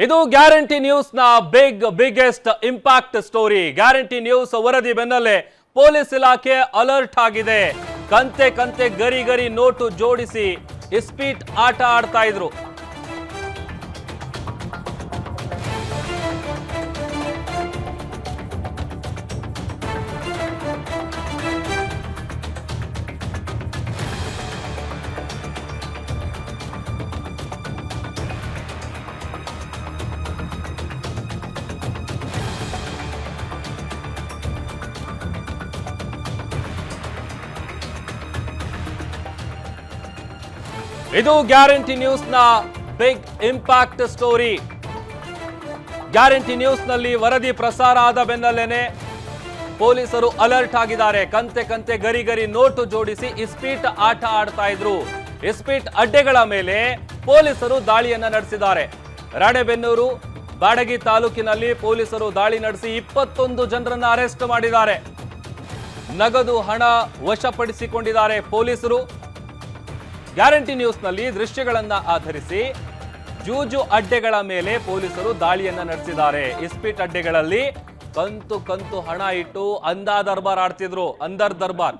ಇದು Guarantee News ನ biggest impact story. Guarantee news ವರದಿ ಬೆನ್ನಲ್ಲೇ ಪೊಲೀಸ್ ಇಲಾಖೆ ಅಲರ್ಟ್ ಆಗಿದೆ. ಕಂತೆ ಕಂತೆ ಗರಿ ಗರಿ ನೋಟು ಜೋಡಿಸಿ ಇಸ್ಪೀಟ್ ಆಟ ಆಡ್ತಾ ಇದ್ರು. ಇದು ಗ್ಯಾರಂಟಿ ನ್ಯೂಸ್ ನ big impact story. Guarantee News ನಲ್ಲಿ ವರದಿ ಪ್ರಸಾರ ಆದ ಬೆನ್ನಲ್ಲೇನೆ ಪೊಲೀಸರು ಅಲರ್ಟ್ ಆಗಿದ್ದಾರೆ. ಕಂತೆ ಕಂತೆ ಗರಿ ಗರಿ ನೋಟು ಜೋಡಿಸಿ ಇಸ್ಪೀಟ್ ಆಟ ಆಡ್ತಾ ಇದ್ರು. ಇಸ್ಪೀಟ್ ಅಡ್ಡೆಗಳ ಮೇಲೆ ಪೊಲೀಸರು ದಾಳಿಯನ್ನ ನಡೆಸಿದ್ದಾರೆ. ರಾಣೆಬೆನ್ನೂರು ಬಾಡಗಿ ತಾಲೂಕಿನಲ್ಲಿ ಪೊಲೀಸರು ದಾಳಿ ನಡೆಸಿ 21 ಜನರನ್ನ ಅರೆಸ್ಟ್ ಮಾಡಿದ್ದಾರೆ. ನಗದು ಹಣ ವಶಪಡಿಸಿಕೊಂಡಿದ್ದಾರೆ ಪೊಲೀಸರು. ಗ್ಯಾರಂಟಿ ನ್ಯೂಸ್ನಲ್ಲಿ ದೃಶ್ಯಗಳನ್ನ ಆಧರಿಸಿ ಜೂಜು ಅಡ್ಡೆಗಳ ಮೇಲೆ ಪೊಲೀಸರು ದಾಳಿಯನ್ನ ನಡೆಸಿದ್ದಾರೆ. ಇಸ್ಪೀಟ್ ಅಡ್ಡೆಗಳಲ್ಲಿ ಕಂತು ಕಂತು ಹಣ ಇಟ್ಟು ಅಂದರ್ ದರ್ಬಾರ್.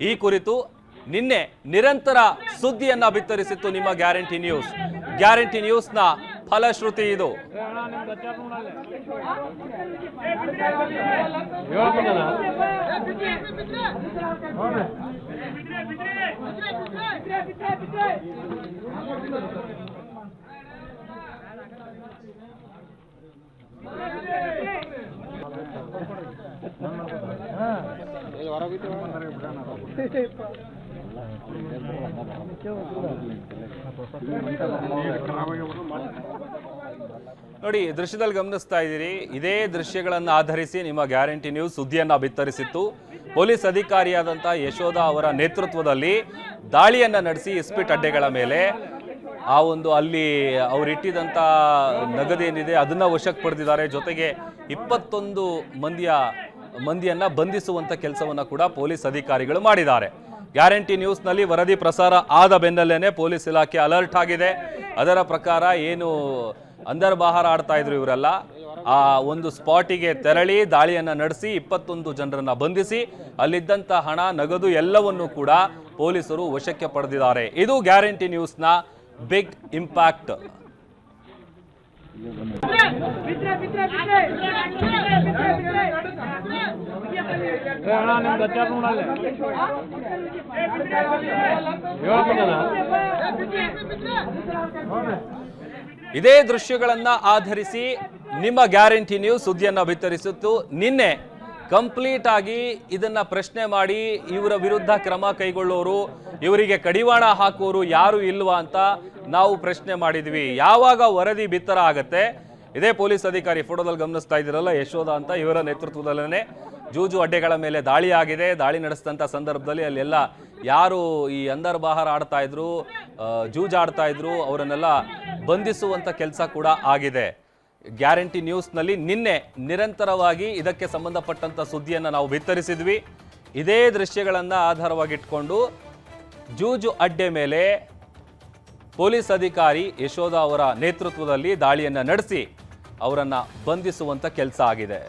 ಈ ಕುರಿತು ನಿನ್ನೆ ನಿರಂತರ ಸುದ್ದಿಯನ್ನ ಬಿತ್ತರಿಸಿತ್ತು ನಿಮ್ಮ ಗ್ಯಾರಂಟಿ ನ್ಯೂಸ್. ಗ್ಯಾರಂಟಿ ನ್ಯೂಸ್ನ ಫಲಶ್ರುತಿ ಇದು. ನೋಡಿ, ದೃಶ್ಯದಲ್ಲಿ ಗಮನಿಸ್ತಾ ಇದ್ದೀರಿ. ಇದೇ ದೃಶ್ಯಗಳನ್ನ ಆಧರಿಸಿ ನಿಮ್ಮ ಗ್ಯಾರಂಟಿ ನ್ಯೂಸ್ ಸುದ್ದಿಯನ್ನ ಬಿತ್ತರಿಸಿತ್ತು. ಪೊಲೀಸ್ ಅಧಿಕಾರಿಯಾದಂಥ ಯಶೋಧ ಅವರ ನೇತೃತ್ವದಲ್ಲಿ ದಾಳಿಯನ್ನ ನಡೆಸಿ ಇಸ್ಪೀಟ್ ಅಡ್ಡೆಗಳ ಮೇಲೆ ಆ ಒಂದು ಅಲ್ಲಿ ಅವರಿಟ್ಟಿದ್ದಂಥ ನಗದೇನಿದೆ ಅದನ್ನ ವಶಕ್ಕೆ ಪಡೆದಿದ್ದಾರೆ. ಜೊತೆಗೆ 21 ಮಂದಿಯನ್ನ ಬಂಧಿಸುವಂತ ಕೆಲಸವನ್ನ ಕೂಡ ಪೊಲೀಸ್ ಅಧಿಕಾರಿಗಳು ಮಾಡಿದ್ದಾರೆ. ಗ್ಯಾರಂಟಿ ನ್ಯೂಸ್ನಲ್ಲಿ ವರದಿ ಪ್ರಸಾರ ಆದ ಬೆನ್ನಲ್ಲೇನೆ ಪೊಲೀಸ್ ಇಲಾಖೆ ಅಲರ್ಟ್ ಆಗಿದೆ. ಅದರ ಪ್ರಕಾರ ಏನು ಅಂದರ್ ಬಾಹರ್ ಆಡ್ತಾ ಇದ್ರು ಇವರೆಲ್ಲ, ಆ ಒಂದು ಸ್ಪಾಟಿಗೆ ತೆರಳಿ ದಾಳಿಯನ್ನ ನಡೆಸಿ 21 ಜನರನ್ನ ಬಂಧಿಸಿ ಅಲ್ಲಿದ್ದಂಥ ಹಣ, ನಗದು ಎಲ್ಲವನ್ನೂ ಕೂಡ ಪೊಲೀಸರು ವಶಕ್ಕೆ ಪಡೆದಿದ್ದಾರೆ. ಇದು ಗ್ಯಾರಂಟಿ ನ್ಯೂಸ್ನ ಬಿಗ್ ಇಂಪ್ಯಾಕ್ಟ್. ಇದೇ ದೃಶ್ಯಗಳನ್ನ ಆಧರಿಸಿ ನಿಮ್ಮ ಗ್ಯಾರಂಟಿ ನ್ಯೂಸ್ ಸುದ್ದಿಯನ್ನ ಬಿತ್ತರಿಸಿತ್ತು. ನಿನ್ನೆ ಕಂಪ್ಲೀಟ್ ಆಗಿ ಇದನ್ನ ಪ್ರಶ್ನೆ ಮಾಡಿ ಇವರ ವಿರುದ್ಧ ಕ್ರಮ ಕೈಗೊಳ್ಳೋರು, ಇವರಿಗೆ ಕಡಿವಾಣ ಹಾಕುವವರು ಯಾರು ಇಲ್ವಾ ಅಂತ ನಾವು ಪ್ರಶ್ನೆ ಮಾಡಿದ್ವಿ. ಯಾವಾಗ ವರದಿ ಬಿತ್ತರ ಆಗತ್ತೆ, ಇದೇ ಪೊಲೀಸ್ ಅಧಿಕಾರಿ ಫೋಟೋದಲ್ಲಿ ಗಮನಿಸ್ತಾ ಇದ್ದೀರಲ್ಲ, ಯಶೋಧ ಅಂತ, ಇವರ ನೇತೃತ್ವದಲ್ಲೇ ಜೂಜು ಅಡ್ಡೆಗಳ ಮೇಲೆ ದಾಳಿ ಆಗಿದೆ. ದಾಳಿ ನಡೆಸಿದಂಥ ಸಂದರ್ಭದಲ್ಲಿ ಅಲ್ಲೆಲ್ಲ ಯಾರು ಈ ಅಂದರ್ ಬಾಹರ್ ಆಡ್ತಾ ಇದ್ರು, ಜೂಜಾಡ್ತಾ ಇದ್ರು, ಅವರನ್ನೆಲ್ಲ ಬಂಧಿಸುವಂಥ ಕೆಲಸ ಕೂಡ ಆಗಿದೆ. ಗ್ಯಾರಂಟಿ ನ್ಯೂಸ್ನಲ್ಲಿ ನಿನ್ನೆ ನಿರಂತರವಾಗಿ ಇದಕ್ಕೆ ಸಂಬಂಧಪಟ್ಟಂಥ ಸುದ್ದಿಯನ್ನು ನಾವು ಬಿತ್ತರಿಸಿದ್ವಿ. ಇದೇ ದೃಶ್ಯಗಳನ್ನು ಆಧಾರವಾಗಿಟ್ಕೊಂಡು ಜೂಜು ಅಡ್ಡೆ ಮೇಲೆ ಪೊಲೀಸ್ ಅಧಿಕಾರಿ ಯಶೋಧ ಅವರ ನೇತೃತ್ವದಲ್ಲಿ ದಾಳಿಯನ್ನು ನಡೆಸಿ ಅವರನ್ನು ಬಂಧಿಸುವಂಥ ಕೆಲಸ ಆಗಿದೆ.